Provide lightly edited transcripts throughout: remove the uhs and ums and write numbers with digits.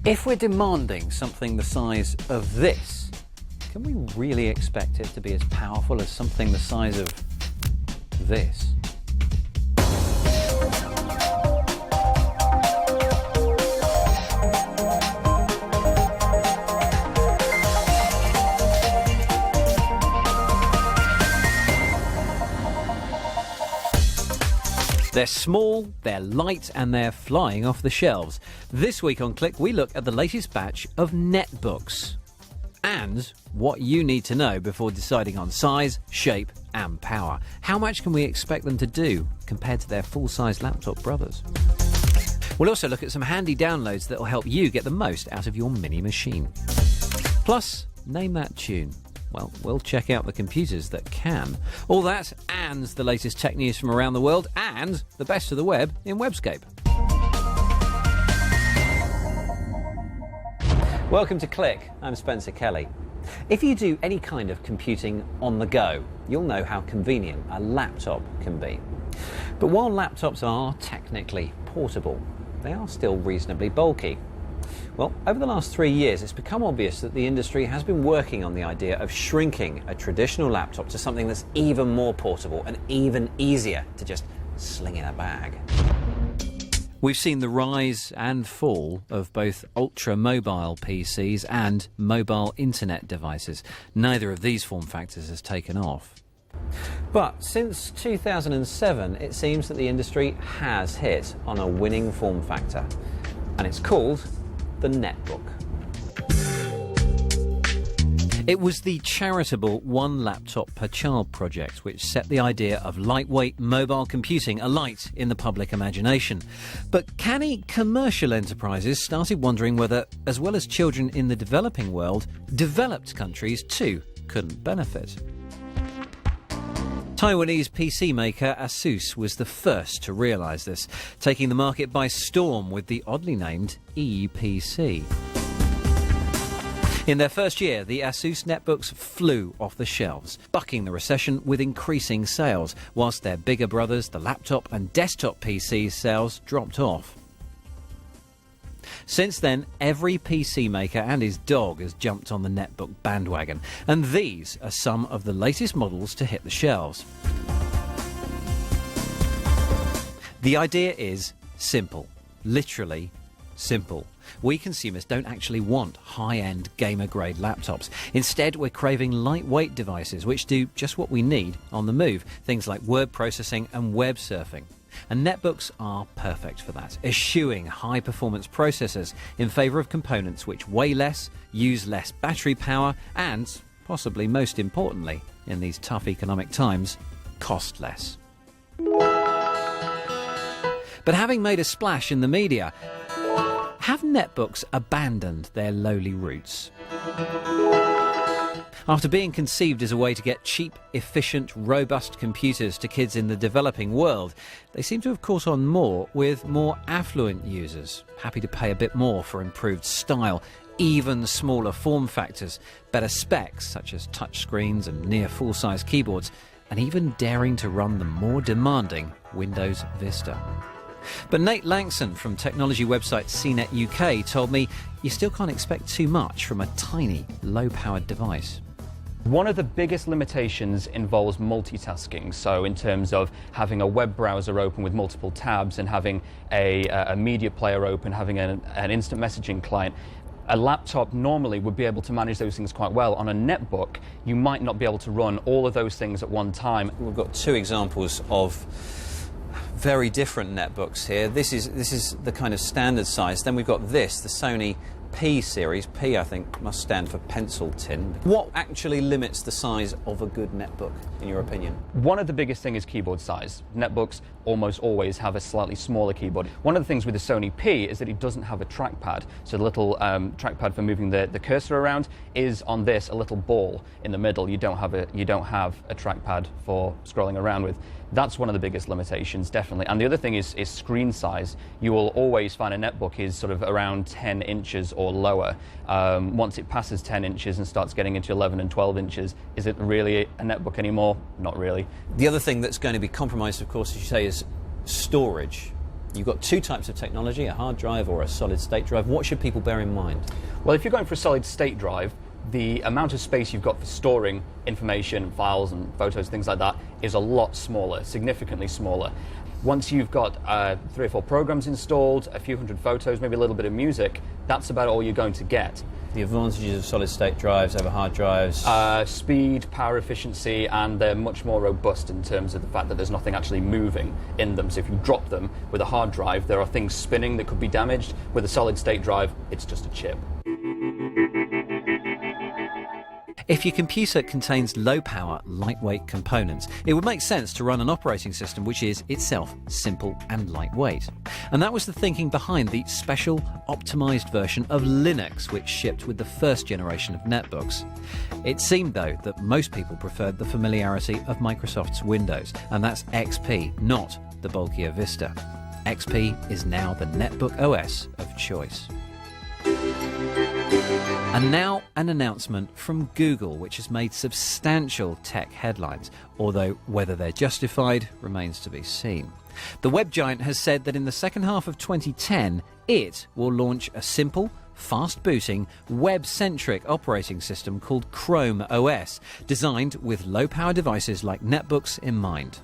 If we're demanding something the size of this, can we really expect it to be as powerful as something the size of this? They're small, they're light, and they're flying off the shelves. This week on Click, we look at the latest batch of netbooks and what you need to know before deciding on size, shape, and power. How much can we expect them to do compared to their full-size laptop brothers? We'll also look at some handy downloads that will help you get the most out of your mini machine. Plus, name that tune. Well, we'll check out the computers that can. All that and the latest tech news from around the world and the best of the web in Webscape. Welcome to Click. I'm Spencer Kelly. If you do any kind of computing on the go, you'll know how convenient a laptop can be. But while laptops are technically portable, they are still reasonably bulky. Well, over the last 3 years, it's become obvious that the industry has been working on the idea of shrinking a traditional laptop to something that's even more portable and even easier to just sling in a bag. We've seen the rise and fall of both ultra-mobile PCs and mobile internet devices. Neither of these form factors has taken off. But since 2007, it seems that the industry has hit on a winning form factor, and it's called the netbook. It was the charitable One Laptop Per Child project which set the idea of lightweight mobile computing alight in the public imagination. But canny commercial enterprises started wondering whether, as well as children in the developing world, developed countries too couldn't benefit. Taiwanese PC maker Asus was the first to realise this, taking the market by storm with the oddly named ePC. In their first year, the Asus netbooks flew off the shelves, bucking the recession with increasing sales, whilst their bigger brothers, the laptop and desktop PC sales, dropped off. Since then, every PC maker and his dog has jumped on the netbook bandwagon, and these are some of the latest models to hit the shelves. The idea is simple, literally simple. We consumers don't actually want high-end gamer-grade laptops. Instead, we're craving lightweight devices which do just what we need on the move, things like word processing and web surfing. And netbooks are perfect for that, eschewing high-performance processors in favour of components which weigh less, use less battery power, and, possibly most importantly, in these tough economic times, cost less. But having made a splash in the media, have netbooks abandoned their lowly roots? After being conceived as a way to get cheap, efficient, robust computers to kids in the developing world, they seem to have caught on more with more affluent users, happy to pay a bit more for improved style, even smaller form factors, better specs such as touchscreens and near full-size keyboards, and even daring to run the more demanding Windows Vista. But Nate Langson from technology website CNET UK told me you still can't expect too much from a tiny, low-powered device. One of the biggest limitations involves multitasking. So in terms of having a web browser open with multiple tabs and having a media player open, having an instant messaging client, a laptop normally would be able to manage those things quite well. On a netbook, you might not be able to run all of those things at one time. We've got two examples of very different netbooks here. This is the kind of standard size. Then we've got this, the Sony P series. P, I think, must stand for pencil tin. What actually limits the size of a good netbook, in your opinion? One of the biggest things is keyboard size. Netbooks almost always have a slightly smaller keyboard. One of the things with the Sony P is that it doesn't have a trackpad. So the little trackpad for moving the cursor around is on this, a little ball in the middle. You don't have a trackpad for scrolling around with. That's one of the biggest limitations, definitely. And the other thing is screen size. You will always find a netbook is sort of around 10 inches or lower. Once it passes 10 inches and starts getting into 11 and 12 inches, is it really a netbook anymore? Not really. The other thing that's going to be compromised, of course, as you say, is storage. You've got two types of technology, a hard drive or a solid state drive. What should people bear in mind? Well, if you're going for a solid state drive, the amount of space you've got for storing information, files and photos, things like that, is a lot smaller, significantly smaller. Once you've got 3 or 4 programs installed, a few hundred photos, maybe a little bit of music, that's about all you're going to get. The advantages of solid state drives over hard drives? Speed, power efficiency, and they're much more robust in terms of the fact that there's nothing actually moving in them. So if you drop them with a hard drive, there are things spinning that could be damaged. With a solid state drive, it's just a chip. If your computer contains low-power, lightweight components, it would make sense to run an operating system which is itself simple and lightweight. And that was the thinking behind the special, optimised version of Linux which shipped with the first generation of netbooks. It seemed, though, that most people preferred the familiarity of Microsoft's Windows, and that's XP, not the bulkier Vista. XP is now the netbook OS of choice. And now an announcement from Google, which has made substantial tech headlines, although whether they're justified remains to be seen. The web giant has said that in the second half of 2010, it will launch a simple, fast-booting, web-centric operating system called Chrome OS, designed with low-power devices like netbooks in mind.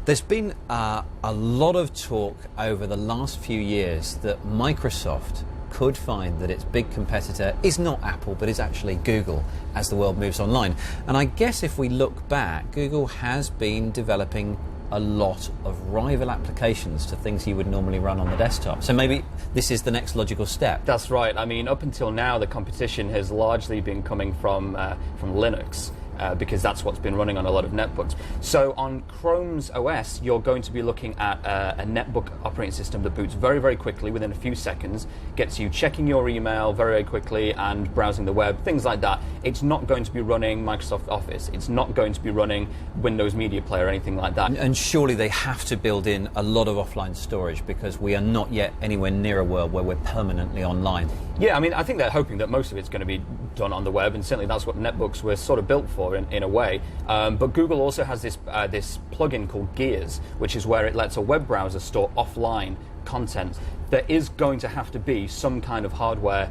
There's been a lot of talk over the last few years that Microsoft could find that its big competitor is not Apple but is actually Google as the world moves online. And I guess if we look back, Google has been developing a lot of rival applications to things you would normally run on the desktop. So maybe this is the next logical step. That's right. I mean, up until now, the competition has largely been coming from Linux. Because that's what's been running on a lot of netbooks. So on Chrome's OS, you're going to be looking at a netbook operating system that boots very, very quickly, within a few seconds, gets you checking your email very, very quickly and browsing the web, things like that. It's not going to be running Microsoft Office. It's not going to be running Windows Media Player or anything like that. And surely they have to build in a lot of offline storage because we are not yet anywhere near a world where we're permanently online. Yeah, I mean, I think they're hoping that most of it's going to be done on the web, and certainly that's what netbooks were sort of built for in a way. But Google also has this plugin called Gears, which is where it lets a web browser store offline content. There is going to have to be some kind of hardware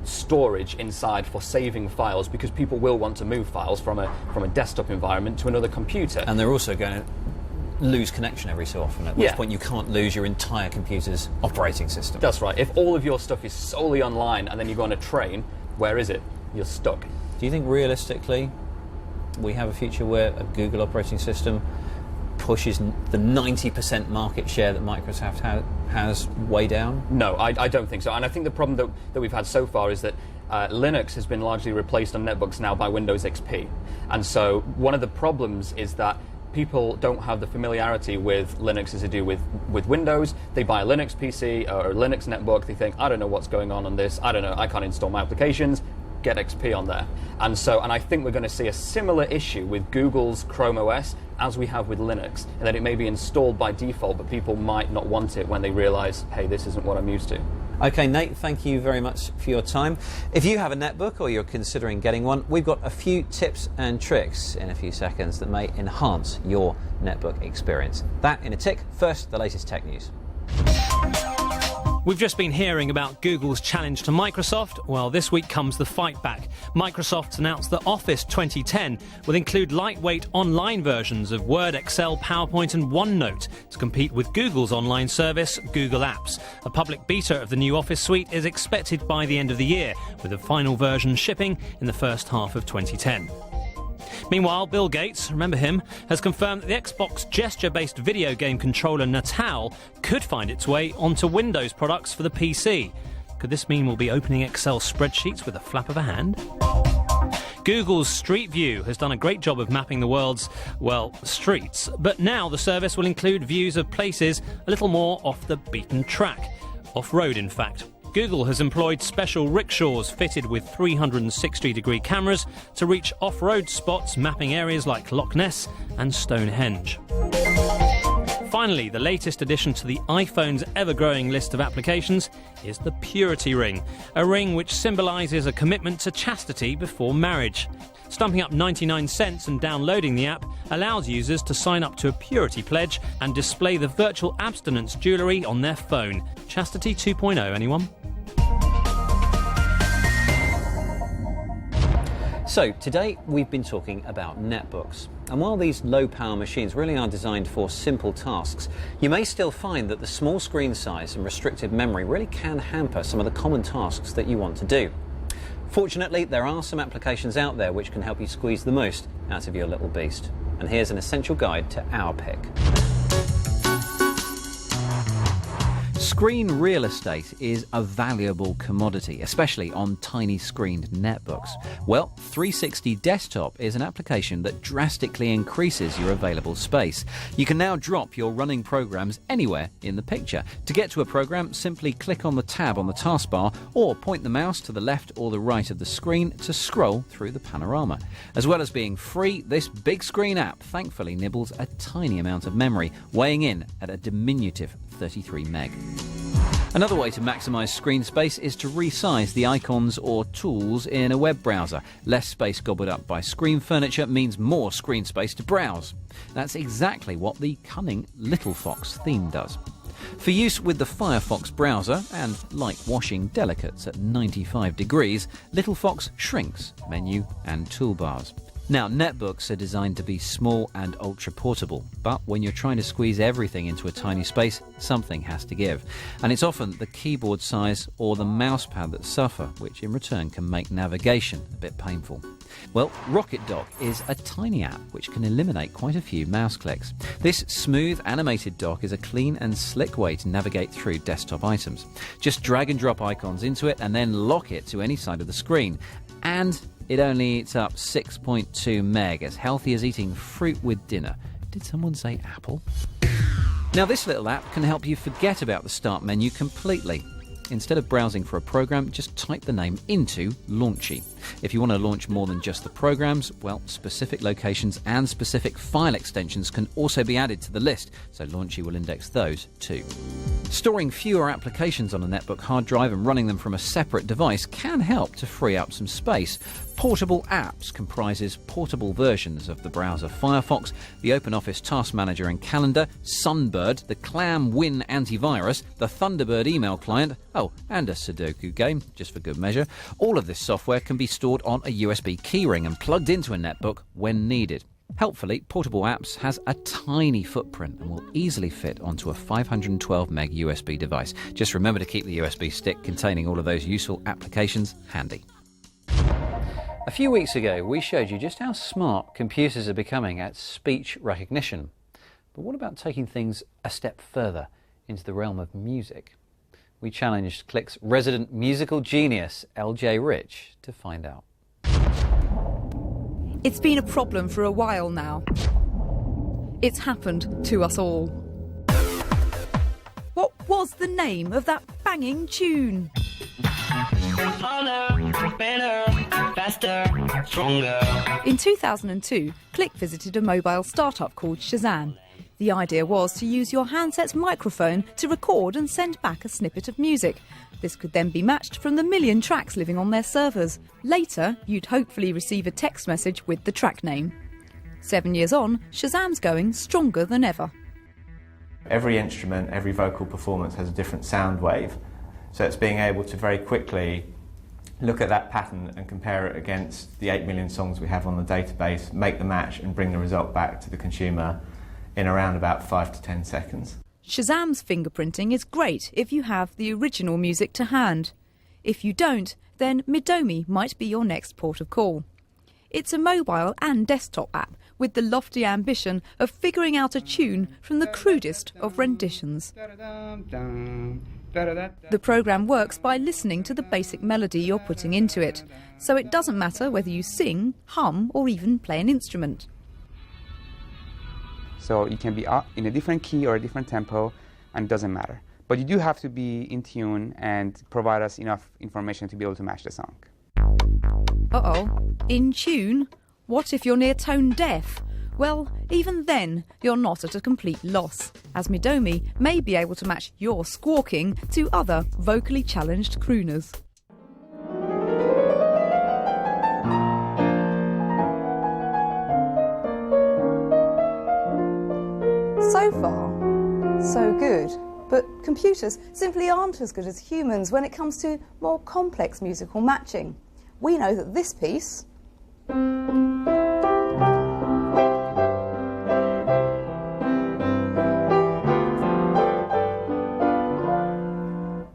storage inside for saving files, because people will want to move files from a desktop environment to another computer. And they're also going to lose connection every so often, at which point you can't lose your entire computer's operating system. That's right. If all of your stuff is solely online and then you go on a train, where is it? You're stuck. Do you think realistically we have a future where a Google operating system pushes the 90% market share that Microsoft has way down? No, I don't think so. And I think the problem that we've had so far is that Linux has been largely replaced on netbooks now by Windows XP. And so one of the problems is that people don't have the familiarity with Linux as they do with Windows. They buy a Linux PC or a Linux netbook, they think, I don't know what's going on this, I don't know, I can't install my applications, get XP on there. And I think we're going to see a similar issue with Google's Chrome OS as we have with Linux, in that it may be installed by default, but people might not want it when they realise, hey, this isn't what I'm used to. Okay, Nate, thank you very much for your time. If you have a netbook or you're considering getting one, we've got a few tips and tricks in a few seconds that may enhance your netbook experience. That in a tick. First, the latest tech news. We've just been hearing about Google's challenge to Microsoft. Well, this week comes the fight back. Microsoft's announced that Office 2010 will include lightweight online versions of Word, Excel, PowerPoint and OneNote to compete with Google's online service, Google Apps. A public beta of the new Office suite is expected by the end of the year, with the final version shipping in the first half of 2010. Meanwhile, Bill Gates, remember him, has confirmed that the Xbox gesture-based video game controller Natal could find its way onto Windows products for the PC. Could this mean we'll be opening Excel spreadsheets with a flap of a hand? Google's Street View has done a great job of mapping the world's, streets, but now the service will include views of places a little more off the beaten track. Off-road, in fact. Google has employed special rickshaws fitted with 360-degree cameras to reach off-road spots mapping areas like Loch Ness and Stonehenge. Finally, the latest addition to the iPhone's ever-growing list of applications is the Purity Ring, a ring which symbolises a commitment to chastity before marriage. Stumping up 99 cents and downloading the app allows users to sign up to a purity pledge and display the virtual abstinence jewellery on their phone. Chastity 2.0, anyone? So today we've been talking about netbooks. And while these low-power machines really are designed for simple tasks, you may still find that the small screen size and restricted memory really can hamper some of the common tasks that you want to do. Fortunately, there are some applications out there which can help you squeeze the most out of your little beast. And here's an essential guide to our pick. Screen real estate is a valuable commodity, especially on tiny screened netbooks. Well, 360 Desktop is an application that drastically increases your available space. You can now drop your running programs anywhere in the picture. To get to a program, simply click on the tab on the taskbar or point the mouse to the left or the right of the screen to scroll through the panorama. As well as being free, this big screen app thankfully nibbles a tiny amount of memory, weighing in at a diminutive 33 meg. Another way to maximise screen space is to resize the icons or tools in a web browser. Less space gobbled up by screen furniture means more screen space to browse. That's exactly what the cunning Little Fox theme does. For use with the Firefox browser, and like washing delicates at 95 degrees, Little Fox shrinks menu and toolbars. Now, netbooks are designed to be small and ultra-portable, but when you're trying to squeeze everything into a tiny space, something has to give. And it's often the keyboard size or the mousepad that suffer, which in return can make navigation a bit painful. Well, Rocket Dock is a tiny app which can eliminate quite a few mouse clicks. This smooth animated dock is a clean and slick way to navigate through desktop items. Just drag and drop icons into it and then lock it to any side of the screen. And it only eats up 6.2 meg, as healthy as eating fruit with dinner. Did someone say apple? Now, this little app can help you forget about the start menu completely. Instead of browsing for a program, just type the name into Launchy. If you want to launch more than just the programs, well, specific locations and specific file extensions can also be added to the list, so Launchy will index those too. Storing fewer applications on a netbook hard drive and running them from a separate device can help to free up some space. Portable Apps comprises portable versions of the browser Firefox, the OpenOffice Task Manager and Calendar, Sunbird, the Clam Win antivirus, the Thunderbird email client, and a Sudoku game, just for good measure. All of this software can be stored on a USB keyring and plugged into a netbook when needed. Helpfully, Portable Apps has a tiny footprint and will easily fit onto a 512 meg USB device. Just remember to keep the USB stick containing all of those useful applications handy. A few weeks ago, we showed you just how smart computers are becoming at speech recognition. But what about taking things a step further into the realm of music? We challenged Click's resident musical genius, LJ Rich, to find out. It's been a problem for a while now. It's happened to us all. What was the name of that banging tune? Harder, better, faster, stronger. In 2002, Click visited a mobile startup called Shazam. The idea was to use your handset's microphone to record and send back a snippet of music. This could then be matched from the million tracks living on their servers. Later, you'd hopefully receive a text message with the track name. 7 years on, Shazam's going stronger than ever. Every instrument, every vocal performance has a different sound wave. So it's being able to very quickly look at that pattern and compare it against the 8 million songs we have on the database, make the match and bring the result back to the consumer in around about 5 to 10 seconds. Shazam's fingerprinting is great if you have the original music to hand. If you don't, then Midomi might be your next port of call. It's a mobile and desktop app with the lofty ambition of figuring out a tune from the crudest of renditions. The program works by listening to the basic melody you're putting into it, so it doesn't matter whether you sing, hum, or even play an instrument. So you can be in a different key or a different tempo, and it doesn't matter. But you do have to be in tune and provide us enough information to be able to match the song. Uh-oh, in tune? What if you're near tone deaf? Well, even then, you're not at a complete loss, as Midomi may be able to match your squawking to other vocally challenged crooners. So far, so good. But computers simply aren't as good as humans when it comes to more complex musical matching. We know that this piece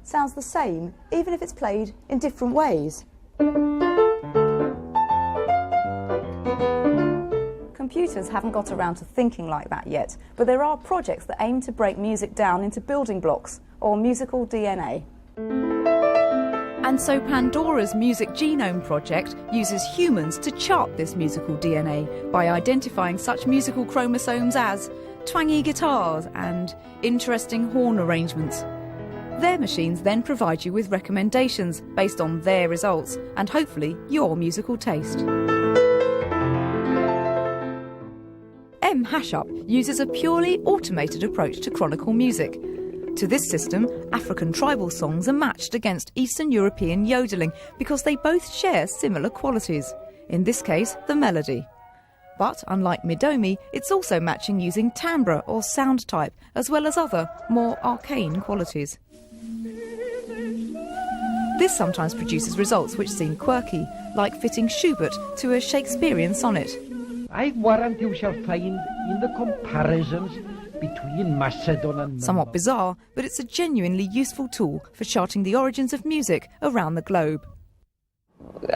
sounds the same, even if it's played in different ways. Computers haven't got around to thinking like that yet, but there are projects that aim to break music down into building blocks, or musical DNA. And so Pandora's Music Genome Project uses humans to chart this musical DNA by identifying such musical chromosomes as twangy guitars and interesting horn arrangements. Their machines then provide you with recommendations based on their results and hopefully your musical taste. Hashup uses a purely automated approach to chronicle music. To this system, African tribal songs are matched against Eastern European yodeling because they both share similar qualities, in this case the melody. But unlike Midomi, it's also matching using timbre or sound type, as well as other, more arcane qualities. This sometimes produces results which seem quirky, like fitting Schubert to a Shakespearean sonnet. I warrant you shall find in the comparisons between Macedon and... Somewhat bizarre, but it's a genuinely useful tool for charting the origins of music around the globe.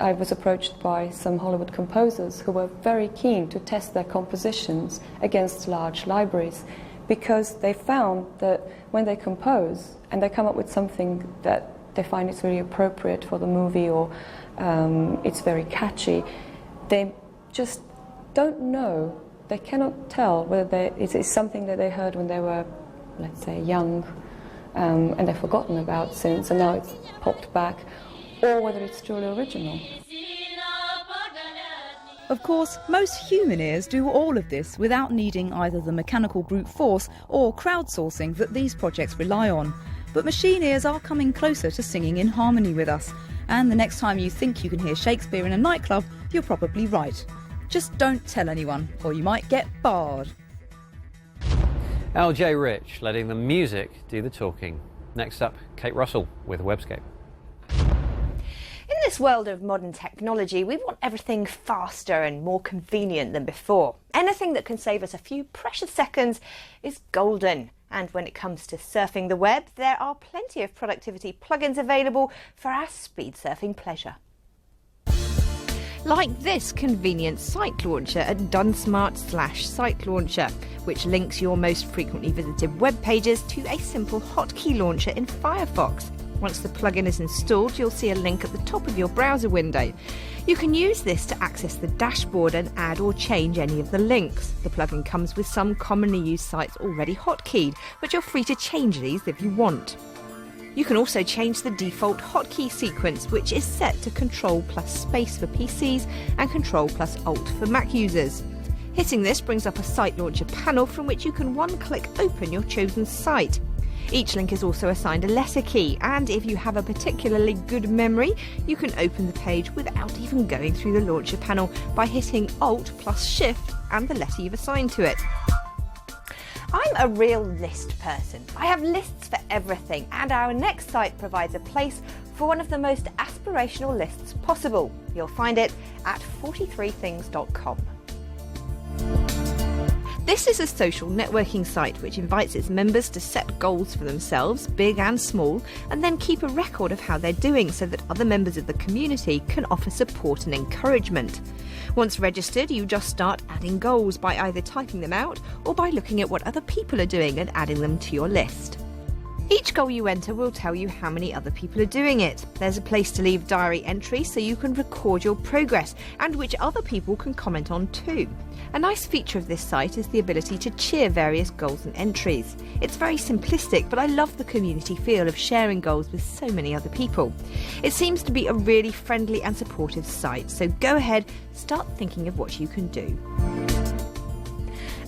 I was approached by some Hollywood composers who were very keen to test their compositions against large libraries because they found that when they compose and they come up with something that they find is really appropriate for the movie or it's very catchy, they just don't know, they cannot tell whether it is something that they heard when they were, let's say, young and they've forgotten about since and now it's popped back, or whether it's truly original. Of course, most human ears do all of this without needing either the mechanical brute force or crowdsourcing that these projects rely on. But machine ears are coming closer to singing in harmony with us, and the next time you think you can hear Shakespeare in a nightclub, you're probably right. Just don't tell anyone, or you might get barred. LJ Rich letting the music do the talking. Next up, Kate Russell with Webscape. In this world of modern technology, we want everything faster and more convenient than before. Anything that can save us a few precious seconds is golden. And when it comes to surfing the web, there are plenty of productivity plugins available for our speed surfing pleasure. Like this convenient site launcher at Dunsmart/Site Launcher, which links your most frequently visited web pages to a simple hotkey launcher in Firefox. Once the plugin is installed, you'll see a link at the top of your browser window. You can use this to access the dashboard and add or change any of the links. The plugin comes with some commonly used sites already hotkeyed, but you're free to change these if you want. You can also change the default hotkey sequence, which is set to Control+Space for PCs and Control+Alt for Mac users. Hitting this brings up a site launcher panel from which you can one-click open your chosen site. Each link is also assigned a letter key, and if you have a particularly good memory, you can open the page without even going through the launcher panel by hitting Alt+Shift and the letter you've assigned to it. I'm a real list person. I have lists for everything, and our next site provides a place for one of the most aspirational lists possible. You'll find it at 43things.com. This is a social networking site which invites its members to set goals for themselves, big and small, and then keep a record of how they're doing so that other members of the community can offer support and encouragement. Once registered, you just start adding goals by either typing them out or by looking at what other people are doing and adding them to your list. Each goal you enter will tell you how many other people are doing it. There's a place to leave diary entries so you can record your progress and which other people can comment on too. A nice feature of this site is the ability to cheer various goals and entries. It's very simplistic, but I love the community feel of sharing goals with so many other people. It seems to be a really friendly and supportive site, so go ahead, start thinking of what you can do.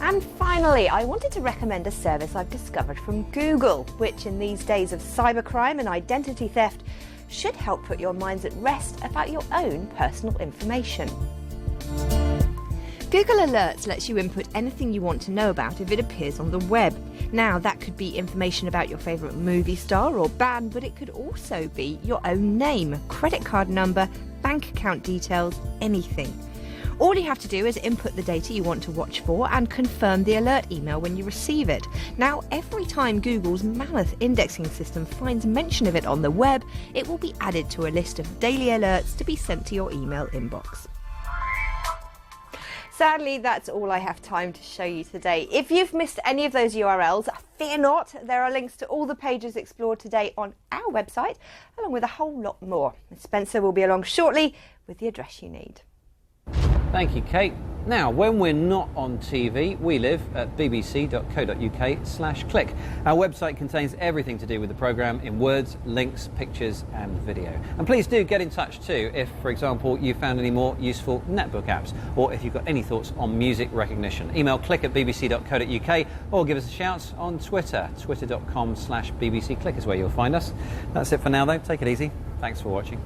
And finally, I wanted to recommend a service I've discovered from Google, which in these days of cybercrime and identity theft should help put your minds at rest about your own personal information. Google Alerts lets you input anything you want to know about if it appears on the web. Now, that could be information about your favourite movie star or band, but it could also be your own name, credit card number, bank account details, anything. All you have to do is input the data you want to watch for and confirm the alert email when you receive it. Now, every time Google's mammoth indexing system finds mention of it on the web, it will be added to a list of daily alerts to be sent to your email inbox. Sadly, that's all I have time to show you today. If you've missed any of those URLs, fear not. There are links to all the pages explored today on our website, along with a whole lot more. Spencer will be along shortly with the address you need. Thank you, Kate. Now, when we're not on TV, we live at bbc.co.uk/click. Our website contains everything to do with the programme in words, links, pictures and video. And please do get in touch too if, for example, you found any more useful netbook apps, or if you've got any thoughts on music recognition. Email click@bbc.co.uk or give us a shout on Twitter. Twitter.com/bbcclick is where you'll find us. That's it for now though. Take it easy. Thanks for watching.